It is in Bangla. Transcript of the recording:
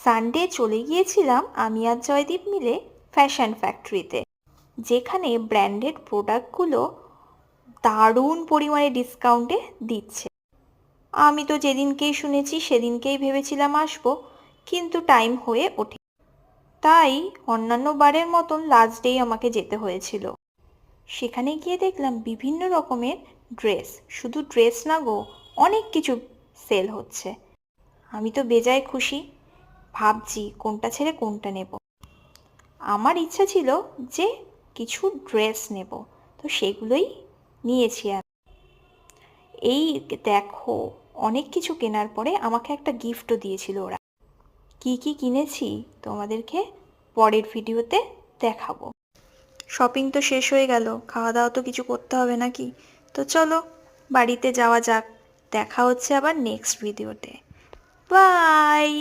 সানডে চলে গিয়েছিলাম আমি আর জয়দীপ মিলে ফ্যাশন ফ্যাক্টরিতে, যেখানে ব্র্যান্ডেড প্রোডাক্টগুলো দারুণ পরিমাণে ডিসকাউন্টে দিচ্ছে। আমি তো যেদিনকেই শুনেছি সেদিনকেই ভেবেছিলাম আসবো, কিন্তু টাইম হয়ে ওঠে, তাই অন্যান্য বারের মতন লাস্ট ডেই আমাকে যেতে হয়েছিল। সেখানে গিয়ে দেখলাম বিভিন্ন রকমের ড্রেস, শুধু ড্রেস না গো, অনেক কিছু সেল হচ্ছে। আমি তো বেজায় খুশি, ভাবছি কোনটা ছেড়ে কোনটা নেব। আমার ইচ্ছা ছিল যে কিছু ড্রেস নেব, তো সেগুলোই নিয়েছি আমি। এই দেখো, অনেক কিছু কেনার পরে আমাকে একটা গিফটও দিয়েছিল ওরা। কি কি কিনেছি তোমাদেরকে পরের ভিডিওতে দেখাবো। শপিং তো শেষ হয়ে গেল, খাওয়া দাওয়া তো কিছু করতে হবে নাকি? তো চলো বাড়িতে যাওয়া যাক। দেখা হচ্ছে আবার নেক্সট ভিডিওতে। বাই।